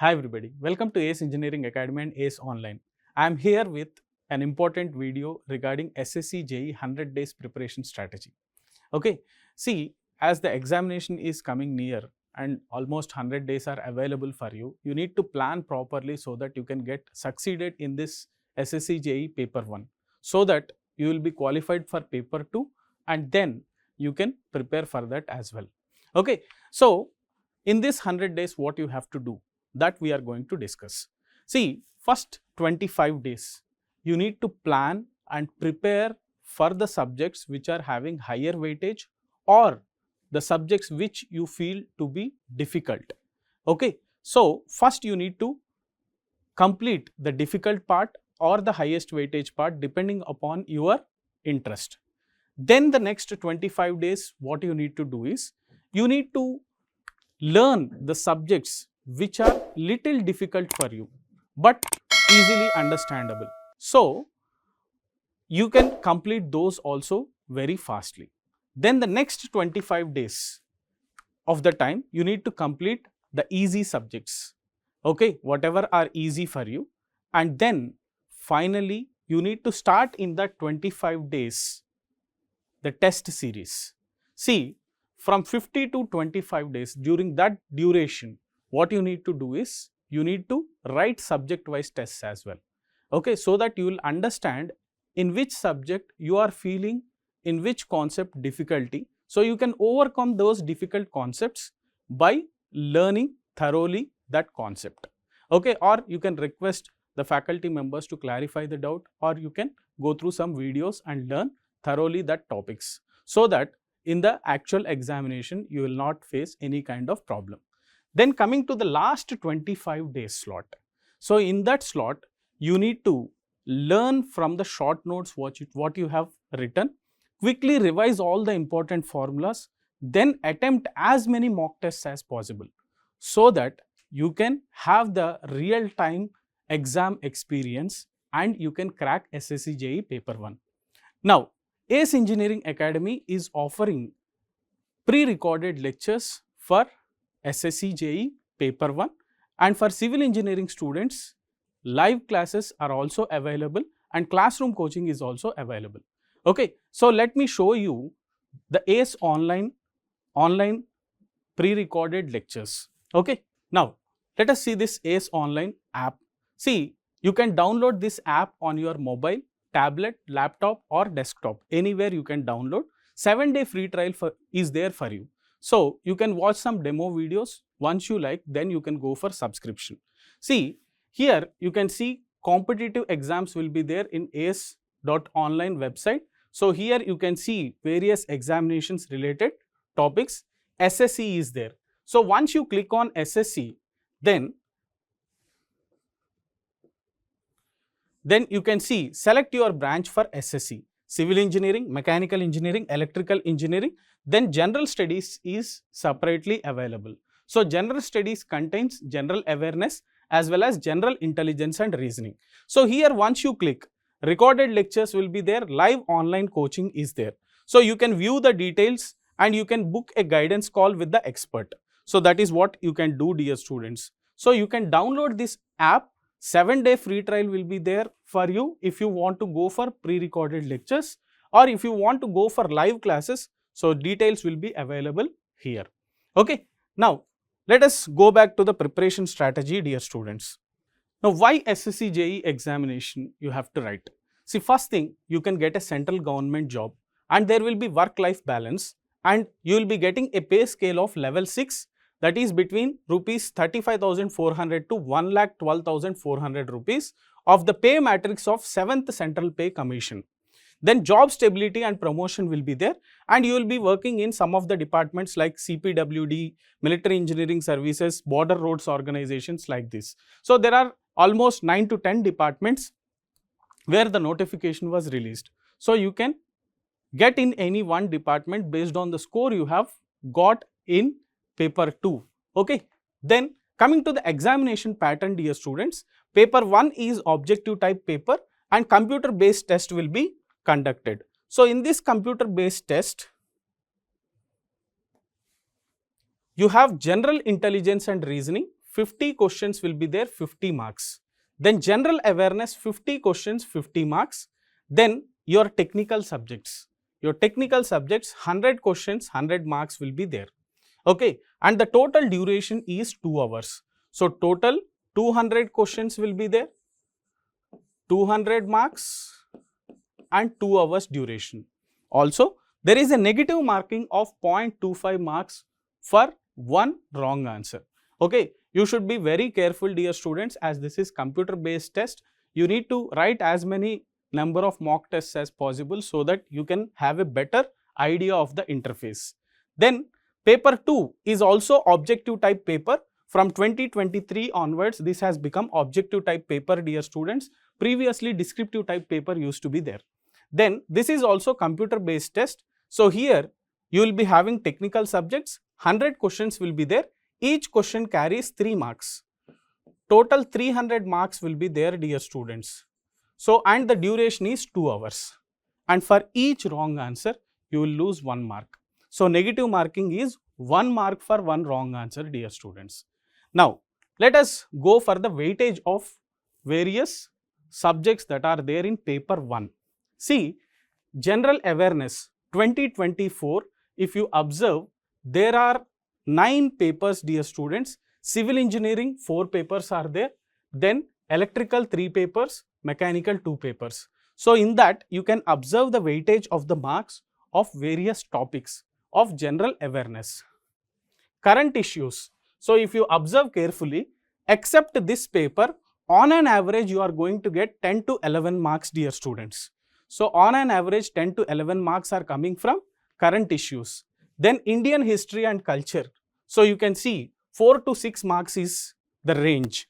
Hi everybody, welcome to ACE Engineering Academy and ACE Online. I am here with an important video regarding SSC JEE 100 days preparation strategy. Okay, see, as the examination is coming near and almost 100 days are available for you, you need to plan properly so that you can get succeeded in this SSC JEE paper 1 so that you will be qualified for paper 2 and then you can prepare for that as well. Okay, so in this 100 days what you have to do, that we are going to discuss. See, first 25 days, you need to plan and prepare for the subjects which are having higher weightage or the subjects which you feel to be difficult. Okay, so first you need to complete the difficult part or the highest weightage part depending upon your interest. Then the next 25 days, what you need to do is, you need to learn the subjects which are little difficult for you but easily understandable. So, you can complete those also very fastly. Then the next 25 days of the time, you need to complete the easy subjects, okay, whatever are easy for you, and then finally you need to start in that 25 days the test series. See, from 50 to 25 days, during that duration, what you need to do is, you need to write subject wise tests as well, okay, so that you will understand in which subject you are feeling, in which concept difficulty. So, you can overcome those difficult concepts by learning thoroughly that concept, okay, or you can request the faculty members to clarify the doubt, or you can go through some videos and learn thoroughly that topics, so that in the actual examination you will not face any kind of problem. Then coming to the last 25 days slot. So, in that slot, you need to learn from the short notes what you have written, quickly revise all the important formulas, then attempt as many mock tests as possible, so that you can have the real time exam experience and you can crack SSC JEE paper 1. Now, ACE Engineering Academy is offering pre-recorded lectures for SSC JEE paper 1, and for civil engineering students, live classes are also available and classroom coaching is also available. Okay, so let me show you the ACE online pre-recorded lectures. Okay, now let us see this ACE online app. See, you can download this app on your mobile, tablet, laptop or desktop, anywhere you can download. 7-day free trial is there for you. So, you can watch some demo videos. Once you like, then you can go for subscription. See, here you can see competitive exams will be there in ace.online website. So, here you can see various examinations related topics. SSC is there. So, once you click on SSC, then you can see select your branch for SSC. Civil engineering, mechanical engineering, electrical engineering, then general studies is separately available. So, general studies contains general awareness as well as general intelligence and reasoning. So, here once you click, recorded lectures will be there, live online coaching is there. So, you can view the details and you can book a guidance call with the expert. So, that is what you can do, dear students. So, you can download this app. 7-day free trial will be there for you if you want to go for pre-recorded lectures, or if you want to go for live classes. So, details will be available here. Okay. Now, let us go back to the preparation strategy, dear students. Now, why SSC JEE examination you have to write? See, first thing, you can get a central government job and there will be work-life balance, and you will be getting a pay scale of level 6, that is between rupees 35,400 to 1,12,400 rupees of the pay matrix of 7th Central Pay Commission. Then job stability and promotion will be there, and you will be working in some of the departments like CPWD, Military Engineering Services, Border Roads Organizations like this. So, there are almost 9 to 10 departments where the notification was released. So, you can get in any one department based on the score you have got in paper 2. Okay. Then coming to the examination pattern, dear students, paper 1 is objective type paper and computer based test will be conducted. So, in this computer based test, you have general intelligence and reasoning 50 questions will be there, 50 marks. Then general awareness, 50 questions, 50 marks. Then your technical subjects. Your technical subjects, 100 questions, 100 marks will be there. Okay, and the total duration is 2 hours. So total 200 questions will be there, 200 marks and 2 hours duration. Also, there is a negative marking of 0.25 marks for one wrong answer. Okay, you should be very careful, dear students, as this is computer based test. You need to write as many number of mock tests as possible so that you can have a better idea of the interface. Then paper 2 is also objective type paper. From 2023 onwards, this has become objective type paper, dear students. Previously, descriptive type paper used to be there. Then this is also computer based test. So here you will be having technical subjects, 100 questions will be there. Each question carries 3 marks. Total 300 marks will be there, dear students. So, and the duration is 2 hours. And for each wrong answer, you will lose 1 mark. So, negative marking is 1 mark for one wrong answer, dear students. Now, let us go for the weightage of various subjects that are there in paper 1. See, general awareness 2024, if you observe, there are 9 papers, dear students. Civil engineering 4 papers are there, then electrical 3 papers, mechanical 2 papers. So in that you can observe the weightage of the marks of various topics of general awareness. Current issues. So if you observe carefully, except this paper, on an average you are going to get 10 to 11 marks, dear students. So on an average 10 to 11 marks are coming from current issues. Then Indian history and culture. So you can see 4 to 6 marks is the range.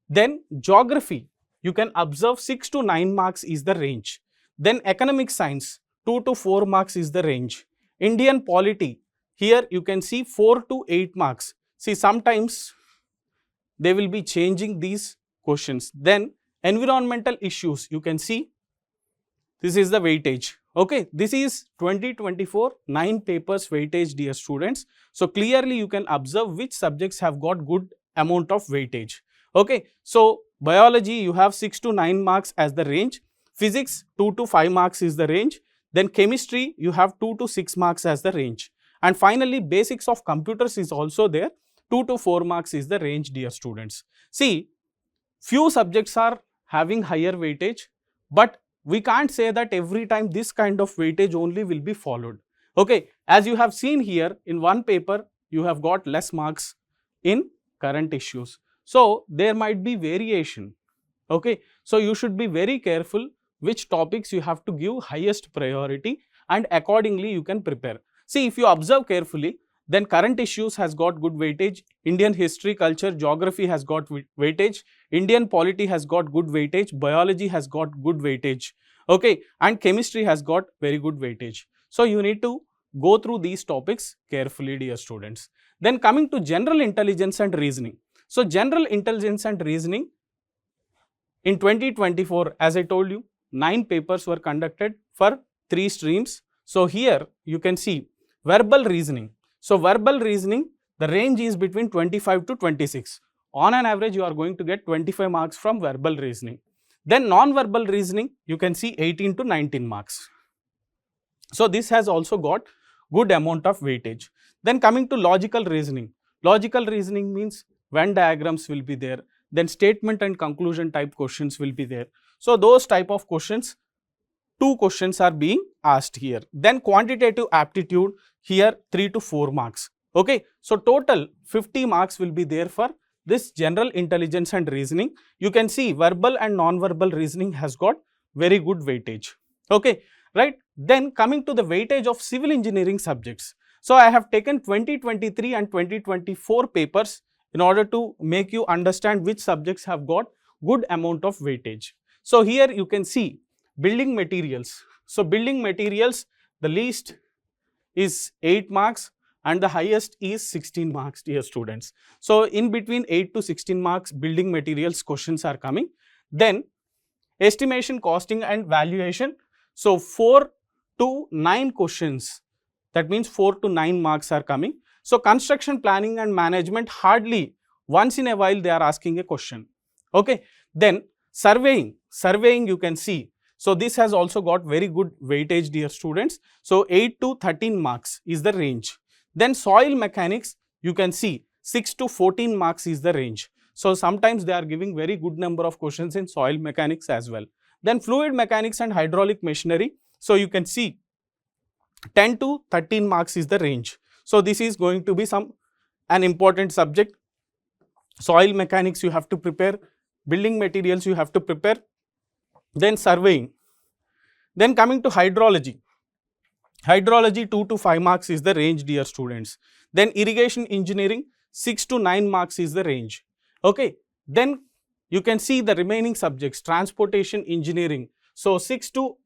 Then geography, you can observe 6 to 9 marks is the range. Then economic science, 2 to 4 marks is the range. Indian polity, here you can see 4 to 8 marks. See, sometimes they will be changing these questions. Then environmental issues, you can see this is the weightage. Okay, this is 2024 9 papers weightage, dear students. So clearly you can observe which subjects have got good amount of weightage. Okay, so biology you have 6 to 9 marks as the range, physics 2 to 5 marks is the range, then chemistry you have 2 to 6 marks as the range, and finally basics of computers is also there, 2 to 4 marks is the range, dear students. See, few subjects are having higher weightage, but we can't say that every time this kind of weightage only will be followed. Okay, as you have seen here, in one paper you have got less marks in current issues. So there might be variation. Okay, so you should be very careful which topics you have to give highest priority, and accordingly you can prepare. See, if you observe carefully, then current issues has got good weightage, Indian history, culture, geography has got weightage, Indian polity has got good weightage, biology has got good weightage, okay, and chemistry has got very good weightage. So you need to go through these topics carefully, dear students. Then coming to general intelligence and reasoning. So general intelligence and reasoning in 2024, as I told you, 9 papers were conducted for 3 streams. So here you can see verbal reasoning. So verbal reasoning, the range is between 25 to 26. On an average, you are going to get 25 marks from verbal reasoning. Then non-verbal reasoning, you can see 18 to 19 marks. So this has also got good amount of weightage. Then coming to logical reasoning. Logical reasoning means Venn diagrams will be there. Then statement and conclusion type questions will be there. So those type of questions, 2 questions are being asked here. Then quantitative aptitude, here 3 to 4 marks. Okay, so total 50 marks will be there for this general intelligence and reasoning. You can see verbal and non-verbal reasoning has got very good weightage. Okay, right. Then coming to the weightage of civil engineering subjects. So I have taken 2023 and 2024 papers in order to make you understand which subjects have got good amount of weightage. So here you can see building materials. So building materials, the least is 8 marks and the highest is 16 marks, dear students. So in between 8 to 16 marks building materials questions are coming. Then estimation, costing and valuation. So 4 to 9 questions, that means 4 to 9 marks are coming. So construction planning and management, hardly once in a while they are asking a question. Okay. Then surveying you can see. So this has also got very good weightage, dear students. So 8 to 13 marks is the range. Then soil mechanics, you can see 6 to 14 marks is the range. So sometimes they are giving very good number of questions in soil mechanics as well. Then fluid mechanics and hydraulic machinery. So you can see 10 to 13 marks is the range. So this is going to be an important subject. Soil mechanics you have to prepare, building materials you have to prepare, then surveying. Then coming to hydrology. Hydrology 2 to 5 marks is the range, dear students. Then irrigation engineering 6 to 9 marks is the range. Okay. Then you can see the remaining subjects, transportation engineering. So 6 to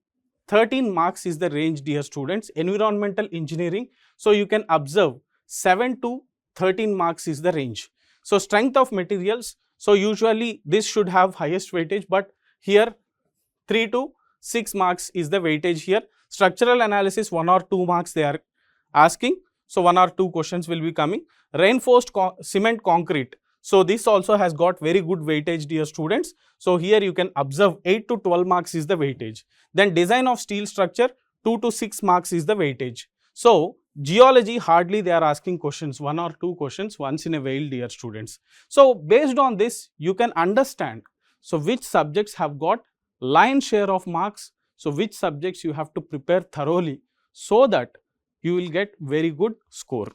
13 marks is the range, dear students. Environmental engineering, so you can observe 7 to 13 marks is the range. So strength of materials, so usually this should have highest weightage, but here 3 to 6 marks is the weightage here. Structural analysis 1 or 2 marks they are asking. So 1 or 2 questions will be coming. Reinforced cement concrete. So this also has got very good weightage, dear students. So here you can observe 8 to 12 marks is the weightage. Then design of steel structure 2 to 6 marks is the weightage. So geology hardly they are asking questions, 1 or 2 questions once in a while, dear students. So based on this you can understand so which subjects have got lion's share of marks. So which subjects you have to prepare thoroughly so that you will get very good score.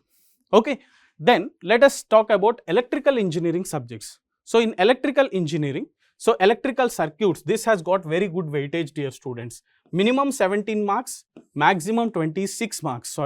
Okay. Then let us talk about electrical engineering subjects. So in electrical engineering, so electrical circuits, this has got very good weightage, dear students. Minimum 17 marks, maximum 26 marks,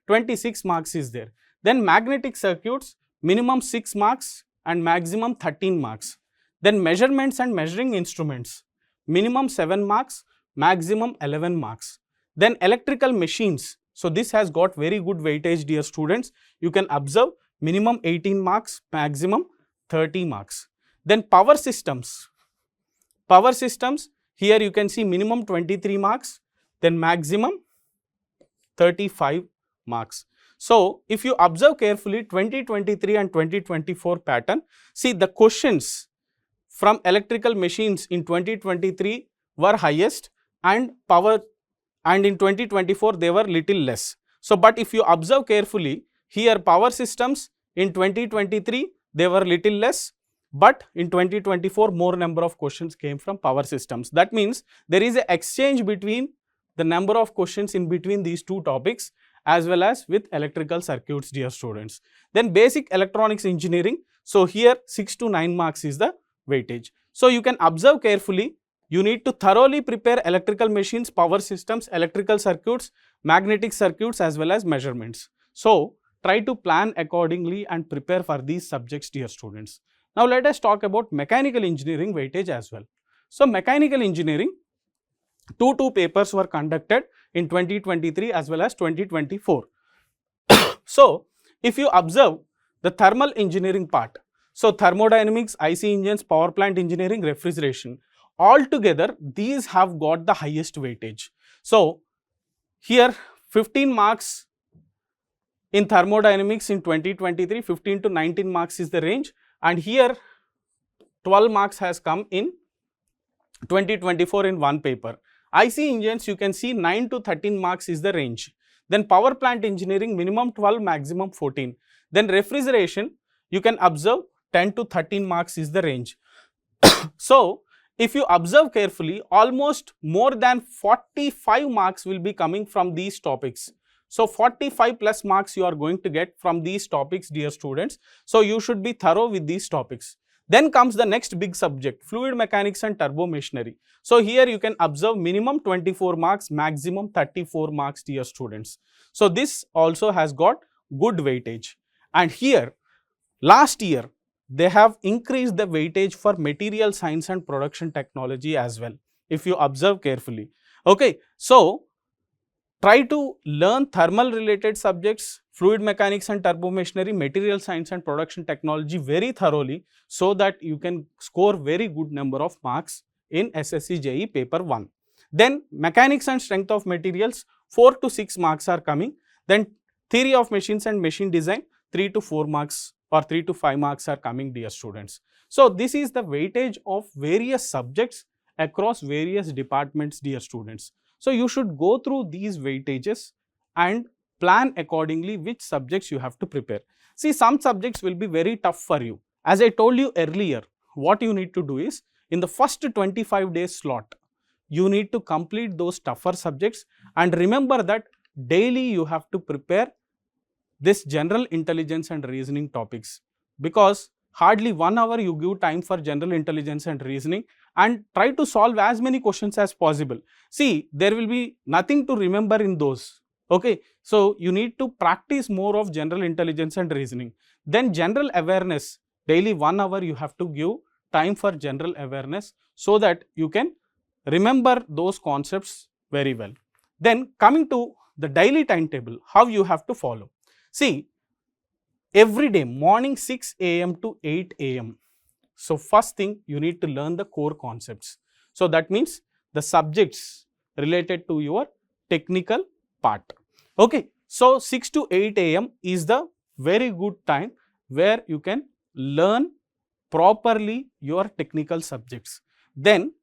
26 marks is there. Then magnetic circuits, minimum 6 marks and maximum 13 marks. Then measurements and measuring instruments, minimum 7 marks, maximum 11 marks. Then electrical machines, so this has got very good weightage, dear students. You can observe minimum 18 marks, maximum 30 marks. Then power systems, here you can see minimum 23 marks, then maximum 35 marks. So if you observe carefully 2023 and 2024 pattern, see the questions from electrical machines in 2023 were highest and in 2024 they were little less. So but if you observe carefully, here power systems in 2023 they were little less, but in 2024 more number of questions came from power systems. That means there is an exchange between the number of questions in between these two topics as well as with electrical circuits, dear students. Then basic electronics engineering, so here 6 to 9 marks is the weightage. So you can observe carefully, you need to thoroughly prepare electrical machines, power systems, electrical circuits, magnetic circuits as well as measurements. So try to plan accordingly and prepare for these subjects, dear students. Now let us talk about mechanical engineering weightage as well. So mechanical engineering, two papers were conducted in 2023 as well as 2024. So if you observe the thermal engineering part, so thermodynamics, IC engines, power plant engineering, refrigeration, altogether these have got the highest weightage. So here 15 marks in thermodynamics in 2023, 15 to 19 marks is the range, and here 12 marks has come in 2024 in one paper. IC engines you can see 9 to 13 marks is the range. Then power plant engineering minimum 12, maximum 14. Then refrigeration you can observe 10 to 13 marks is the range. So if you observe carefully, almost more than 45 marks will be coming from these topics. So 45 plus marks you are going to get from these topics, dear students. So you should be thorough with these topics. Then comes the next big subject, fluid mechanics and turbo machinery. So here you can observe minimum 24 marks, maximum 34 marks, dear students. So this also has got good weightage. And here last year they have increased the weightage for material science and production technology as well, if you observe carefully. Okay, so try to learn thermal related subjects, fluid mechanics and turbo machinery, material science and production technology very thoroughly, so that you can score very good number of marks in SSC JEE paper 1. Then mechanics and strength of materials, 4 to 6 marks are coming. Then theory of machines and machine design, 3 to 4 marks or 3 to 5 marks are coming, dear students. So this is the weightage of various subjects across various departments, dear students. So you should go through these weightages and plan accordingly which subjects you have to prepare. See, some subjects will be very tough for you. As I told you earlier, what you need to do is, in the first 25 days slot, you need to complete those tougher subjects, and remember that daily you have to prepare this general intelligence and reasoning topics, because hardly 1 hour you give time for general intelligence and reasoning, and try to solve as many questions as possible. See, there will be nothing to remember in those. Okay, so you need to practice more of general intelligence and reasoning. Then general awareness, daily 1 hour you have to give time for general awareness, so that you can remember those concepts very well. Then coming to the daily timetable, how you have to follow. See, every day morning 6 a.m. to 8 a.m. So first thing, you need to learn the core concepts. So that means the subjects related to your technical part. Okay, so 6 to 8 a.m. is the very good time where you can learn properly your technical subjects. Then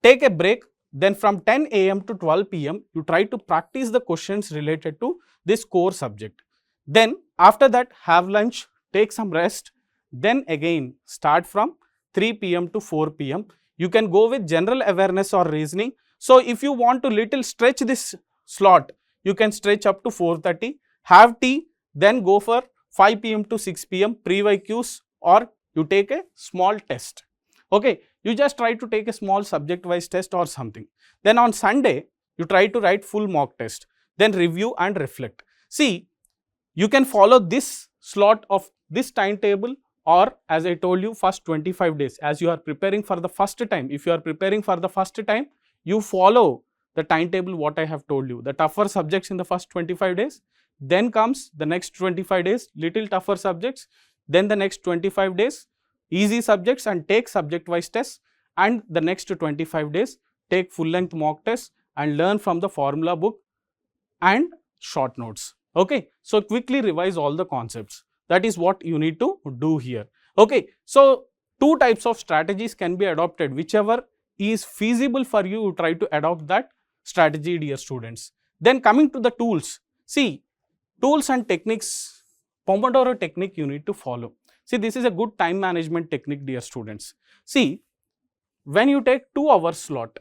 take a break. Then from 10 a.m. to 12 p.m. you try to practice the questions related to this core subject. Then after that, have lunch, take some rest. Then again start from 3 p.m. to 4 p.m. You can go with general awareness or reasoning. So if you want to little stretch this slot, you can stretch up to 4:30, have tea, then go for 5 p.m. to 6 p.m. pre-YQs, or you take a small test. Okay, you just try to take a small subject wise test or something. Then on Sunday, you try to write full mock test, then review and reflect. See, you can follow this slot of this timetable, or as I told you, first 25 days as you are preparing for the first time. If you are preparing for the first time, you follow the timetable what I have told you. The tougher subjects in the first 25 days, then comes the next 25 days little tougher subjects, then the next 25 days easy subjects and take subject wise tests, and the next 25 days take full length mock tests and learn from the formula book and short notes. Okay, so quickly revise all the concepts. That is what you need to do here. Okay, so two types of strategies can be adopted. Whichever is feasible for you, you try to adopt that strategy, dear students. Then coming to the tools. See, tools and techniques, Pomodoro technique you need to follow. See, this is a good time management technique, dear students. See, when you take 2 hour slot,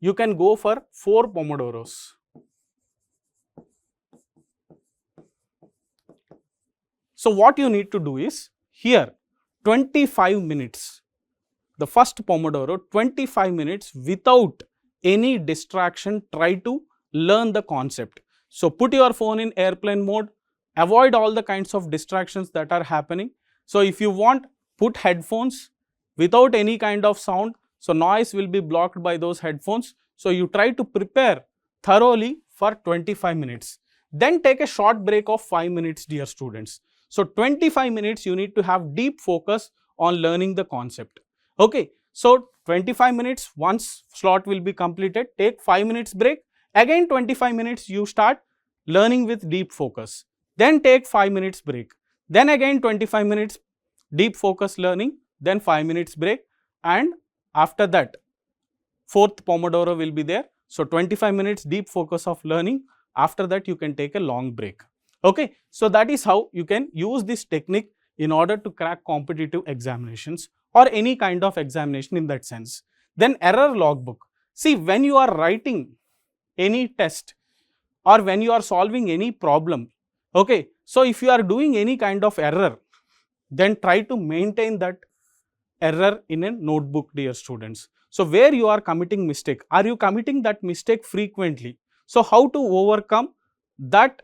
you can go for 4 Pomodoros. So what you need to do is, here 25 minutes, the first Pomodoro, 25 minutes without any distraction, try to learn the concept. So put your phone in airplane mode, avoid all the kinds of distractions that are happening. So if you want, put headphones without any kind of sound, so noise will be blocked by those headphones. So you try to prepare thoroughly for 25 minutes. Then take a short break of 5 minutes, dear students. So 25 minutes you need to have deep focus on learning the concept. Okay, so 25 minutes, once slot will be completed, take 5 minutes break. Again 25 minutes you start learning with deep focus. Then take 5 minutes break. Then again 25 minutes deep focus learning, then 5 minutes break, and after that 4th Pomodoro will be there. So 25 minutes deep focus of learning. After that you can take a long break. Okay, so that is how you can use this technique in order to crack competitive examinations or any kind of examination in that sense. Then error logbook. See, when you are writing any test or when you are solving any problem, okay, so if you are doing any kind of error, then try to maintain that error in a notebook, dear students. So where you are committing mistake, are you committing that mistake frequently? So how to overcome that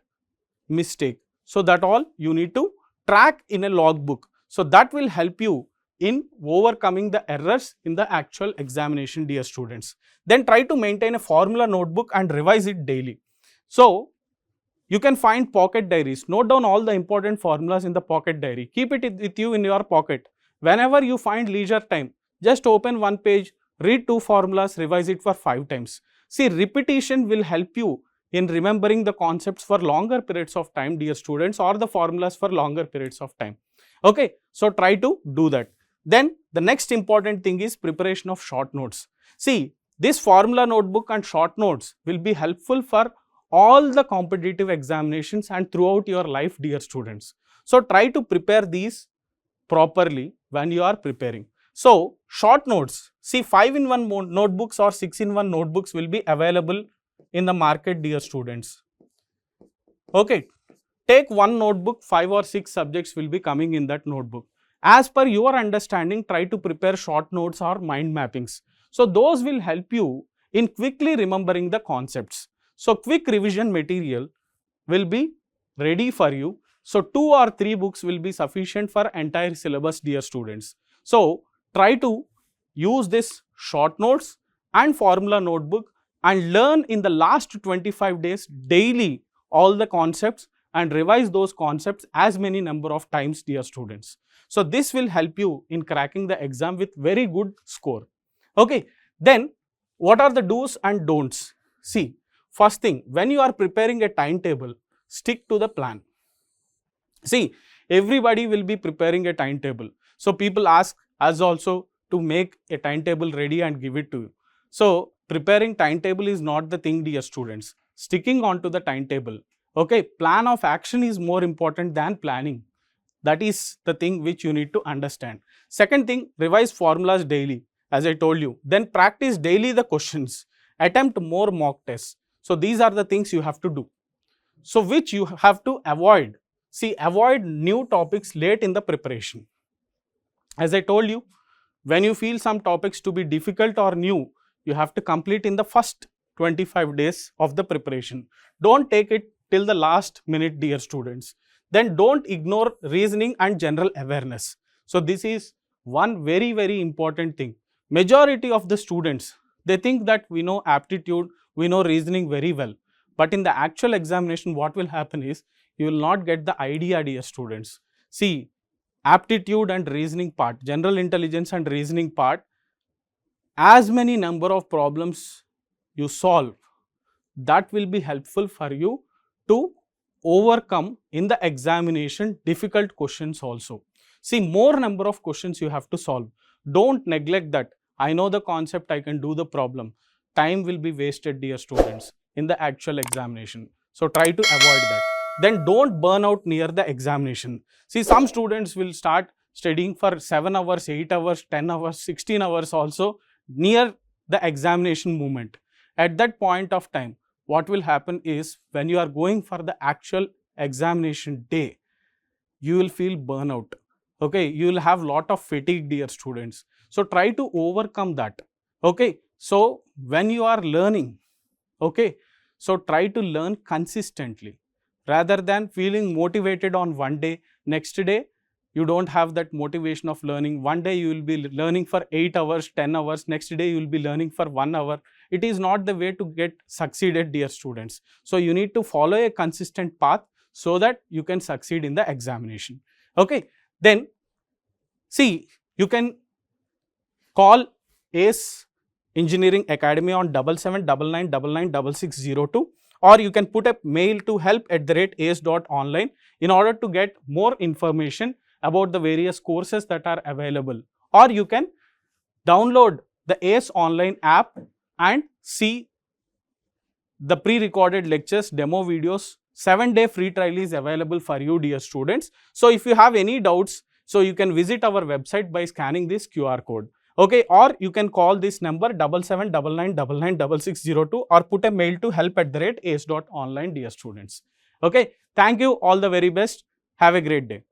mistake? So that all you need to track in a logbook. So that will help you in overcoming the errors in the actual examination, dear students. Then try to maintain a formula notebook and revise it daily. So you can find pocket diaries. Note down all the important formulas in the pocket diary. Keep it with you in your pocket. Whenever you find leisure time, just open one page, read 2 formulas, revise it for 5 times. See, repetition will help you in remembering the concepts for longer periods of time, dear students, or the formulas for longer periods of time. Okay, so try to do that. Then the next important thing is preparation of short notes. See, this formula notebook and short notes will be helpful for all the competitive examinations and throughout your life, dear students. So try to prepare these properly when you are preparing. So short notes, see, 5-in-1 notebooks or 6-in-1 notebooks will be available in the market, dear students. Okay, take one notebook, 5 or 6 subjects will be coming in that notebook. As per your understanding, try to prepare short notes or mind mappings. So those will help you in quickly remembering the concepts. So quick revision material will be ready for you. So 2 or 3 books will be sufficient for entire syllabus, dear students. So try to use this short notes and formula notebook and learn in the last 25 days daily all the concepts and revise those concepts as many number of times, dear students. So this will help you in cracking the exam with very good score. Okay, then what are the do's and don'ts? See, first thing, when you are preparing a timetable, stick to the plan. See, everybody will be preparing a timetable. So people ask us also to make a timetable ready and give it to you. So preparing timetable is not the thing, dear students. Sticking on to the timetable. Okay, plan of action is more important than planning. That is the thing which you need to understand. Second thing, revise formulas daily, as I told you. Then practice daily the questions. Attempt more mock tests. So these are the things you have to do. So which you have to avoid. See, avoid new topics late in the preparation. As I told you, when you feel some topics to be difficult or new, you have to complete in the first 25 days of the preparation. Don't take it till the last minute, dear students. Then don't ignore reasoning and general awareness. So this is one very, very important thing. Majority of the students, they think that we know aptitude, we know reasoning very well. But in the actual examination, what will happen is, you will not get the idea, dear students. See, aptitude and reasoning part, general intelligence and reasoning part, as many number of problems you solve, that will be helpful for you to overcome in the examination difficult questions also. See, more number of questions you have to solve. Don't neglect that. I know the concept, I can do the problem. Time will be wasted, dear students, in the actual examination. So try to avoid that. Then don't burn out near the examination. See, some students will start studying for 7 hours, 8 hours, 10 hours, 16 hours also near the examination moment. At that point of time, what will happen is, when you are going for the actual examination day, you will feel burnout. Okay, you will have lot of fatigue, dear students. So try to overcome that. Okay, so when you are learning, okay, so try to learn consistently rather than feeling motivated on one day. Next day you don't have that motivation of learning. One day you will be learning for 8 hours, 10 hours, next day you will be learning for 1 hour. It is not the way to get succeeded, dear students. So you need to follow a consistent path so that you can succeed in the examination. Okay, then see, you can call ACE Engineering Academy on 7799996602, or you can put a mail to help@ace.online in order to get more information about the various courses that are available. Or you can download the ACE online app and see the pre-recorded lectures, demo videos. 7-day free trial is available for you, dear students. So if you have any doubts, so you can visit our website by scanning this QR code. Okay, or you can call this number 7799996602 or put a mail to help@ace.online, dear students. Okay, thank you, all the very best. Have a great day.